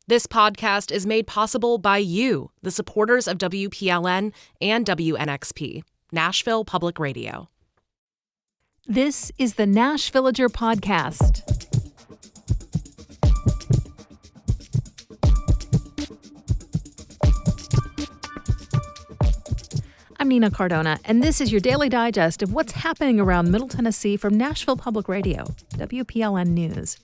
This podcast is made possible by you, the supporters of WPLN and WNXP, Nashville Public Radio. This is the Nashvillager Podcast. I'm Nina Cardona, and this is your daily digest of what's happening around Middle Tennessee from Nashville Public Radio, WPLN News.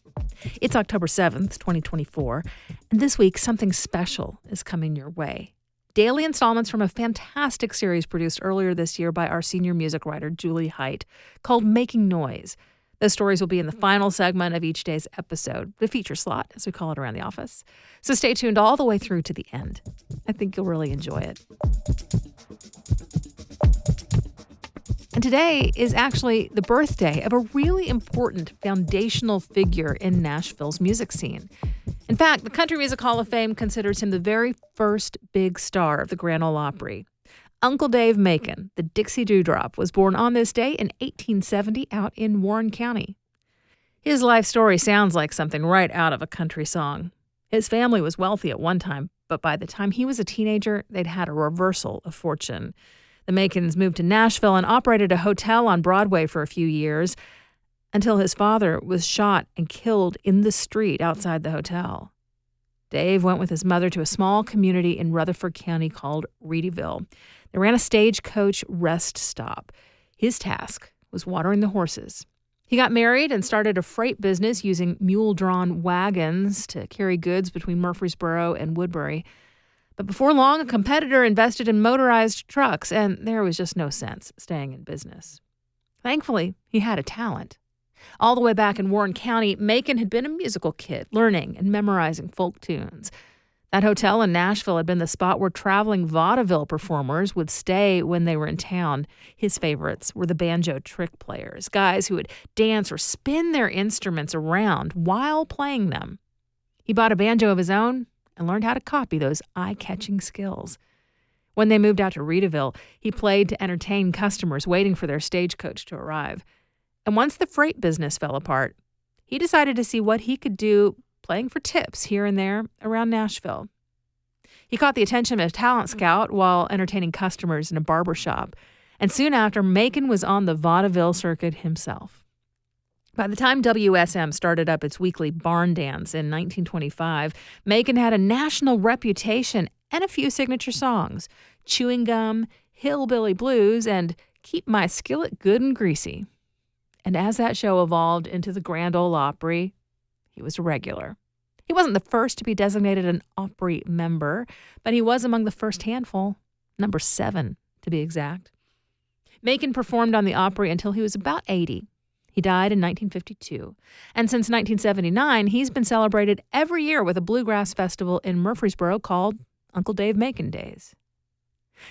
It's October 7th, 2024, and this week something special is coming your way. Daily installments from a fantastic series produced earlier this year by our senior music writer, Julie Height, called Making Noise. Those stories will be in the final segment of each day's episode, the feature slot, as we call it around the office. So stay tuned all the way through to the end. I think you'll really enjoy it. And today is actually the birthday of a really important foundational figure in Nashville's music scene. In fact, the Country Music Hall of Fame considers him the very first big star of the Grand Ole Opry. Uncle Dave Macon, the Dixie Dewdrop, was born on this day in 1870 out in Warren County. His life story sounds like something right out of a country song. His family was wealthy at one time, but by the time he was a teenager, they'd had a reversal of fortune. The Macons moved to Nashville and operated a hotel on Broadway for a few years until his father was shot and killed in the street outside the hotel. Dave went with his mother to a small community in Rutherford County called Reedyville. They ran a stagecoach rest stop. His task was watering the horses. He got married and started a freight business using mule-drawn wagons to carry goods between Murfreesboro and Woodbury. But before long, a competitor invested in motorized trucks, and there was just no sense staying in business. Thankfully, he had a talent. All the way back in Warren County, Macon had been a musical kid, learning and memorizing folk tunes. That hotel in Nashville had been the spot where traveling vaudeville performers would stay when they were in town. His favorites were the banjo trick players, guys who would dance or spin their instruments around while playing them. He bought a banjo of his own and learned how to copy those eye-catching skills. When they moved out to Reedyville, he played to entertain customers waiting for their stagecoach to arrive. And once the freight business fell apart, he decided to see what he could do playing for tips here and there around Nashville. He caught the attention of a talent scout while entertaining customers in a barber shop, and soon after, Macon was on the vaudeville circuit himself. By the time WSM started up its weekly barn dance in 1925, Macon had a national reputation and a few signature songs: Chewing Gum, Hillbilly Blues, and Keep My Skillet Good and Greasy. And as that show evolved into the Grand Ole Opry, he was a regular. He wasn't the first to be designated an Opry member, but he was among the first handful, number 7 to be exact. Macon performed on the Opry until he was about 80. He died in 1952, and since 1979, he's been celebrated every year with a bluegrass festival in Murfreesboro called Uncle Dave Macon Days.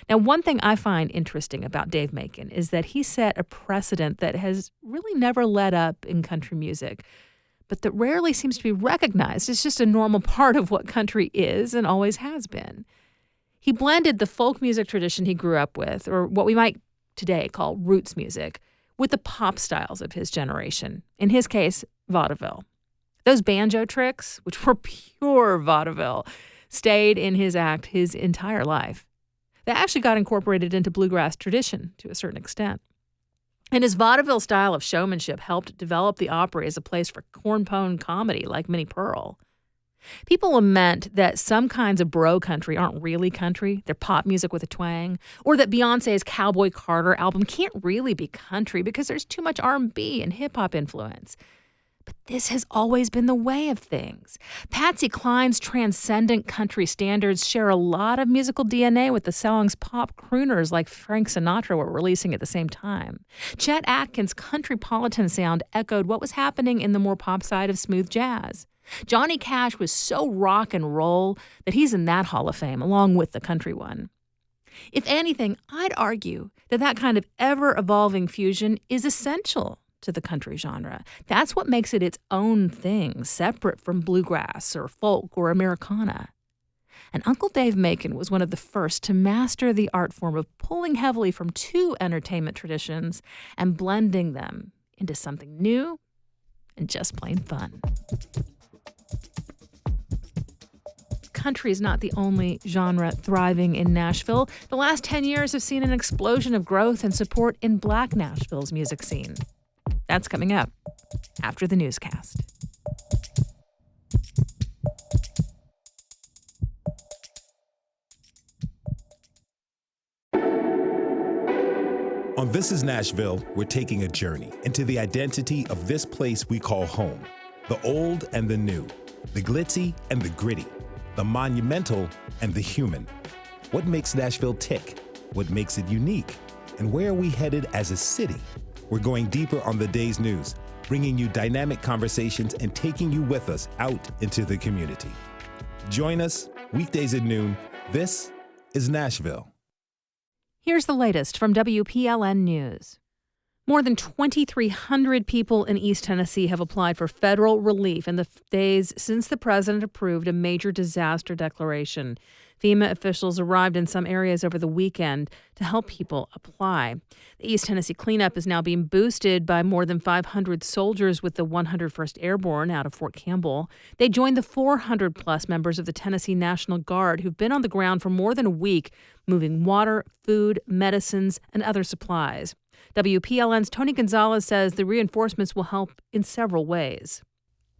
Now, one thing I find interesting about Dave Macon is that he set a precedent that has really never let up in country music, but that rarely seems to be recognized as just a normal part of what country is and always has been. He blended the folk music tradition he grew up with, or what we might today call roots music, with the pop styles of his generation, in his case, vaudeville. Those banjo tricks, which were pure vaudeville, stayed in his act his entire life. They actually got incorporated into bluegrass tradition to a certain extent. And his vaudeville style of showmanship helped develop the Opry as a place for cornpone comedy like Minnie Pearl. People lament that some kinds of bro country aren't really country, they're pop music with a twang, or that Beyonce's Cowboy Carter album can't really be country because there's too much R&B and hip-hop influence. But this has always been the way of things. Patsy Cline's transcendent country standards share a lot of musical DNA with the song's pop crooners like Frank Sinatra were releasing at the same time. Chet Atkins' countrypolitan sound echoed what was happening in the more pop side of smooth jazz. Johnny Cash was so rock and roll that he's in that Hall of Fame along with the country one. If anything, I'd argue that that kind of ever-evolving fusion is essential to the country genre. That's what makes it its own thing, separate from bluegrass or folk or Americana. And Uncle Dave Macon was one of the first to master the art form of pulling heavily from two entertainment traditions and blending them into something new and just plain fun. country is not the only genre thriving in Nashville. The last 10 years have seen an explosion of growth and support in Black Nashville's music scene. That's coming up after the newscast. On This Is Nashville, we're taking a journey into the identity of this place we call home. The old and the new, the glitzy and the gritty, the monumental and the human. What makes Nashville tick? What makes it unique? And where are we headed as a city? We're going deeper on the day's news, bringing you dynamic conversations and taking you with us out into the community. Join us weekdays at noon. This is Nashville. Here's the latest from WPLN News. More than 2,300 people in East Tennessee have applied for federal relief in the days since the president approved a major disaster declaration. FEMA officials arrived in some areas over the weekend to help people apply. The East Tennessee cleanup is now being boosted by more than 500 soldiers with the 101st Airborne out of Fort Campbell. They joined the 400-plus members of the Tennessee National Guard who've been on the ground for more than a week, moving water, food, medicines, and other supplies. WPLN's Tony Gonzalez says the reinforcements will help in several ways.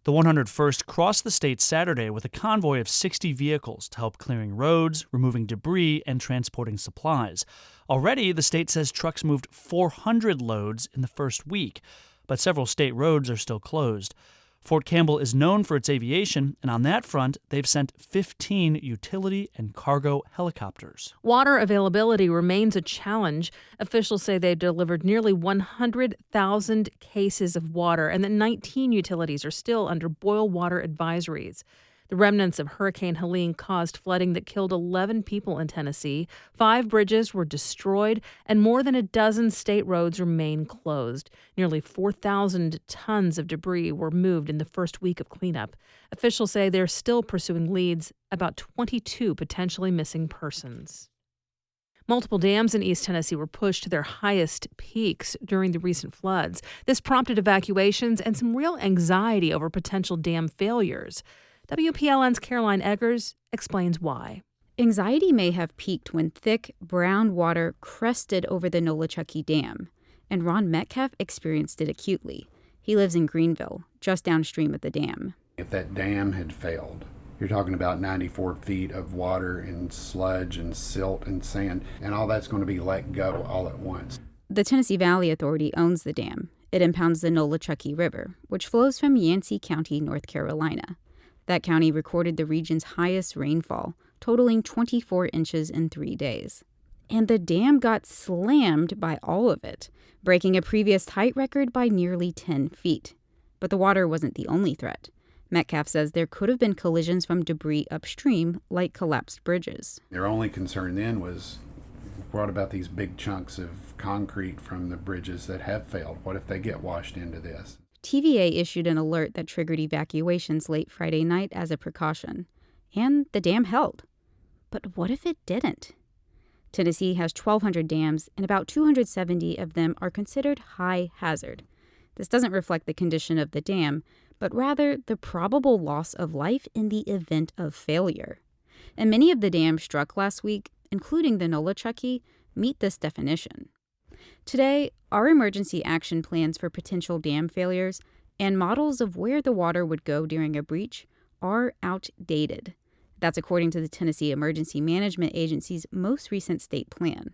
The 101st crossed the state Saturday with a convoy of 60 vehicles to help clearing roads, removing debris, and transporting supplies. Already, the state says trucks moved 400 loads in the first week, but several state roads are still closed. Fort Campbell is known for its aviation, and on that front, they've sent 15 utility and cargo helicopters. Water availability remains a challenge. Officials say they've delivered nearly 100,000 cases of water, and that 19 utilities are still under boil water advisories. The remnants of Hurricane Helene caused flooding that killed 11 people in Tennessee. 5 bridges were destroyed, and more than a dozen state roads remain closed. Nearly 4,000 tons of debris were moved in the first week of cleanup. Officials say they're still pursuing leads about 22 potentially missing persons. Multiple dams in East Tennessee were pushed to their highest peaks during the recent floods. This prompted evacuations and some real anxiety over potential dam failures. WPLN's Caroline Eggers explains why. Anxiety may have peaked when thick, brown water crested over the Nolichucky Dam, and Ron Metcalf experienced it acutely. He lives in Greenville, just downstream of the dam. If that dam had failed, you're talking about 94 feet of water and sludge and silt and sand, and all that's going to be let go all at once. The Tennessee Valley Authority owns the dam. It impounds the Nolichucky River, which flows from Yancey County, North Carolina. That county recorded the region's highest rainfall, totaling 24 inches in 3 days. And the dam got slammed by all of it, breaking a previous height record by nearly 10 feet. But the water wasn't the only threat. Metcalf says there could have been collisions from debris upstream, like collapsed bridges. Their only concern then was, what about these big chunks of concrete from the bridges that have failed? What if they get washed into this? TVA issued an alert that triggered evacuations late Friday night as a precaution. And the dam held. But what if it didn't? Tennessee has 1,200 dams, and about 270 of them are considered high hazard. This doesn't reflect the condition of the dam, but rather the probable loss of life in the event of failure. And many of the dams struck last week, including the Nolichucky, meet this definition. Today, our emergency action plans for potential dam failures and models of where the water would go during a breach are outdated. That's according to the Tennessee Emergency Management Agency's most recent state plan.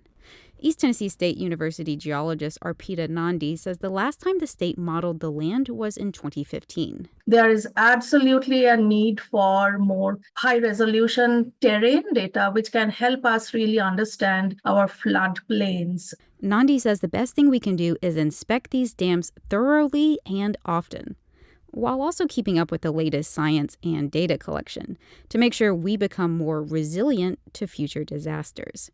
East Tennessee State University geologist Arpita Nandi says the last time the state modeled the land was in 2015. There is absolutely a need for more high-resolution terrain data, which can help us really understand our floodplains. Nandi says the best thing we can do is inspect these dams thoroughly and often, while also keeping up with the latest science and data collection to make sure we become more resilient to future disasters.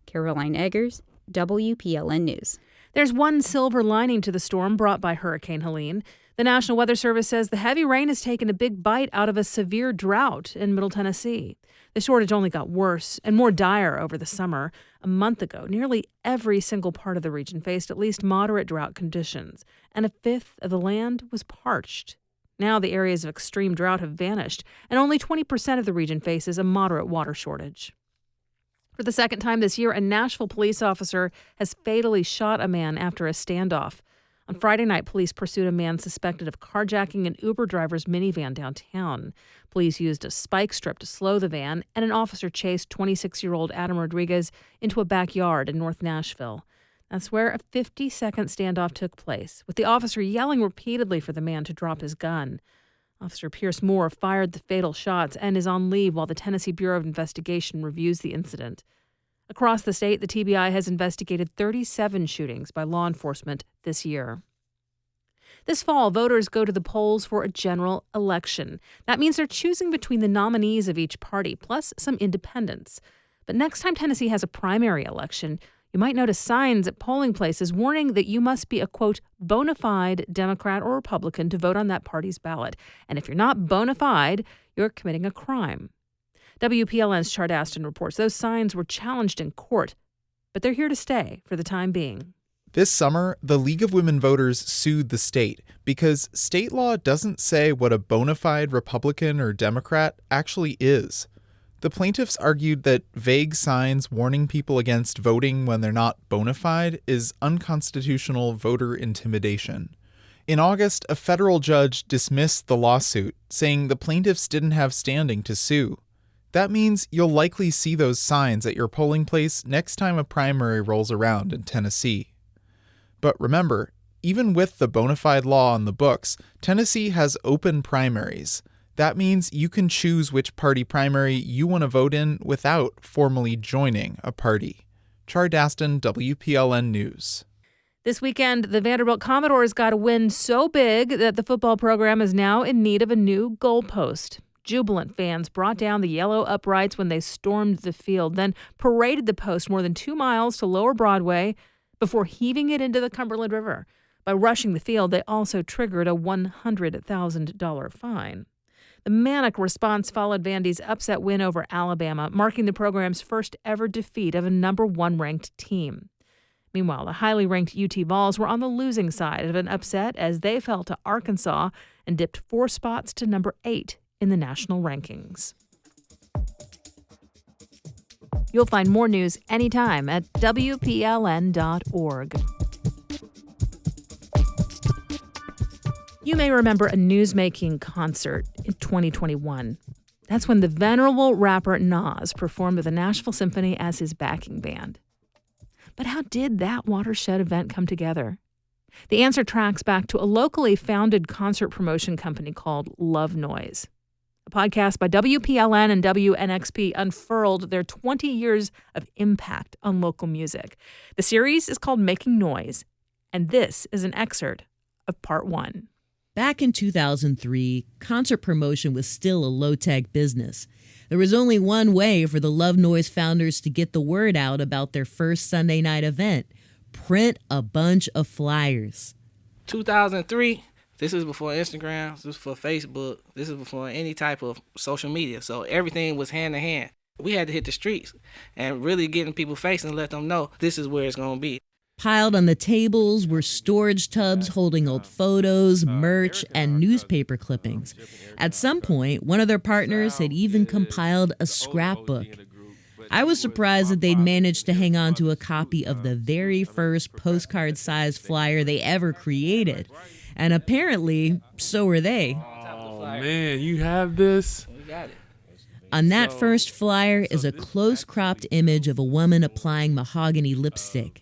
Caroline Eggers, WPLN News. There's one silver lining to the storm brought by Hurricane Helene. The National Weather Service says the heavy rain has taken a big bite out of a severe drought in Middle Tennessee. The shortage only got worse and more dire over the summer. A month ago, nearly every single part of the region faced at least moderate drought conditions, and a fifth of the land was parched. Now the areas of extreme drought have vanished, and only 20% of the region faces a moderate water shortage. For the second time this year, a Nashville police officer has fatally shot a man after a standoff. On Friday night, police pursued a man suspected of carjacking an Uber driver's minivan downtown. Police used a spike strip to slow the van, and an officer chased 26-year-old Adam Rodriguez into a backyard in North Nashville. That's where a 50-second standoff took place, with the officer yelling repeatedly for the man to drop his gun. Officer Pierce Moore fired the fatal shots and is on leave while the Tennessee Bureau of Investigation reviews the incident. Across the state, the TBI has investigated 37 shootings by law enforcement this year. This fall, voters go to the polls for a general election. That means they're choosing between the nominees of each party, plus some independents. But next time Tennessee has a primary election, you might notice signs at polling places warning that you must be a, quote, bona fide Democrat or Republican to vote on that party's ballot. And if you're not bona fide, you're committing a crime. WPLN's Chart Aston reports those signs were challenged in court, but they're here to stay for the time being. This summer, the League of Women Voters sued the state because state law doesn't say what a bona fide Republican or Democrat actually is. The plaintiffs argued that vague signs warning people against voting when they're not bona fide is unconstitutional voter intimidation. In August, a federal judge dismissed the lawsuit, saying the plaintiffs didn't have standing to sue. That means you'll likely see those signs at your polling place next time a primary rolls around in Tennessee. But remember, even with the bona fide law on the books, Tennessee has open primaries. That means you can choose which party primary you want to vote in without formally joining a party. Char Daston, WPLN News. This weekend, the Vanderbilt Commodores got a win so big that the football program is now in need of a new goalpost. Jubilant fans brought down the yellow uprights when they stormed the field, then paraded the post more than 2 miles to Lower Broadway before heaving it into the Cumberland River. By rushing the field, they also triggered a $100,000 fine. The manic response followed Vandy's upset win over Alabama, marking the program's first ever defeat of a number 1 ranked team. Meanwhile, the highly ranked UT Vols were on the losing side of an upset as they fell to Arkansas and dipped 4 spots to number 8 in the national rankings. You'll find more news anytime at WPLN.org. You may remember a newsmaking concert in 2021. That's when the venerable rapper Nas performed with the Nashville Symphony as his backing band. But how did that watershed event come together? The answer tracks back to a locally founded concert promotion company called Love Noise. A podcast by WPLN and WNXP unfurled their 20 years of impact on local music. The series is called Making Noise, and this is an excerpt of Part 1. Back in 2003, concert promotion was still a low-tech business. There was only one way for the Love Noise founders to get the word out about their first Sunday night event: print a bunch of flyers. 2003, this is before Instagram, this is before Facebook, this is before any type of social media, so everything was hand in hand. We had to hit the streets and really get in people's face and let them know this is where it's going to be. Piled on the tables were storage tubs holding old photos, merch, and newspaper clippings. At some point, one of their partners had even compiled a scrapbook. I was surprised that they'd managed to hang on to a copy of the very first postcard-sized flyer they ever created. And apparently, so were they. Oh, man, you have this? We got it. On that first flyer is a close-cropped image of a woman applying mahogany lipstick.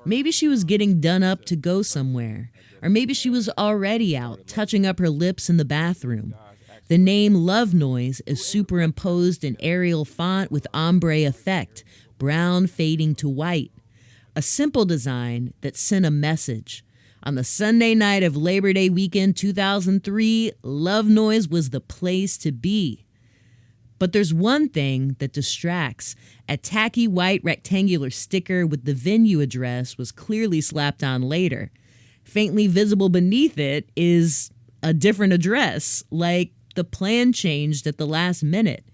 Maybe she was getting done up to go somewhere, or maybe she was already out, touching up her lips in the bathroom. The name Love Noise is superimposed in Arial font with ombre effect, brown fading to white. A simple design that sent a message. On the Sunday night of Labor Day weekend 2003, Love Noise was the place to be. But there's one thing that distracts. A tacky white rectangular sticker with the venue address was clearly slapped on later. Faintly visible beneath it is a different address, like the plan changed at the last minute.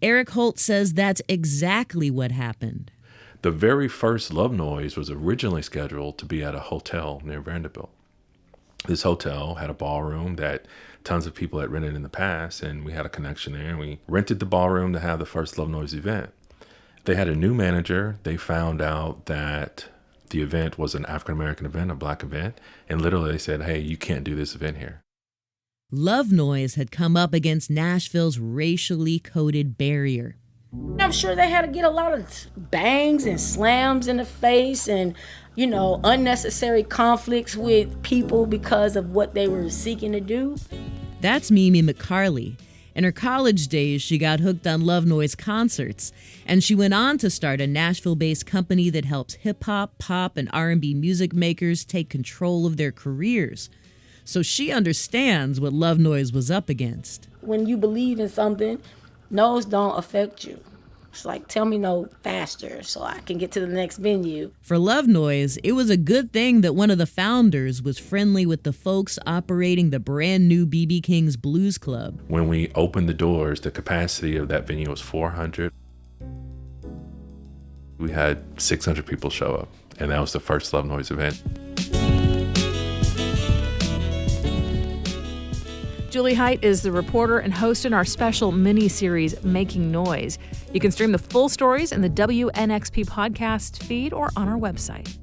Eric Holt says that's exactly what happened. The very first Love Noise was originally scheduled to be at a hotel near Vanderbilt. This hotel had a ballroom that tons of people had rented in the past, and we had a connection there, and we rented the ballroom to have the first Love Noise event. They had a new manager. They found out that the event was an African-American event, a black event, and literally they said, hey, you can't do this event here. Love Noise had come up against Nashville's racially coded barrier. I'm sure they had to get a lot of bangs and slams in the face and, unnecessary conflicts with people because of what they were seeking to do. That's Mimi McCarley. In her college days, she got hooked on Love Noise concerts, and she went on to start a Nashville-based company that helps hip-hop, pop, and R&B music makers take control of their careers. So she understands what Love Noise was up against. When you believe in something, no's don't affect you. It's like, tell me no faster so I can get to the next venue. For Love Noise, it was a good thing that one of the founders was friendly with the folks operating the brand new B.B. King's Blues Club. When we opened the doors, the capacity of that venue was 400. We had 600 people show up, and that was the first Love Noise event. Julie Height is the reporter and host in our special mini-series, Making Noise. You can stream the full stories in the WNXP podcast feed or on our website.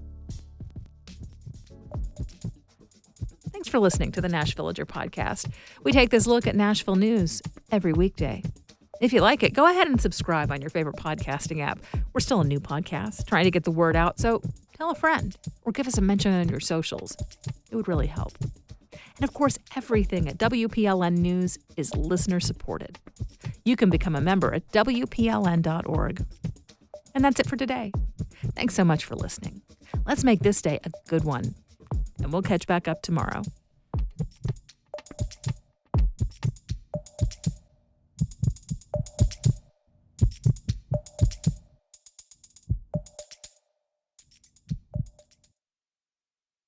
Thanks for listening to the Nash Villager podcast. We take this look at Nashville news every weekday. If you like it, go ahead and subscribe on your favorite podcasting app. We're still a new podcast, trying to get the word out, so tell a friend or give us a mention on your socials. It would really help. And of course, everything at WPLN News is listener-supported. You can become a member at WPLN.org. And that's it for today. Thanks so much for listening. Let's make this day a good one. And we'll catch back up tomorrow.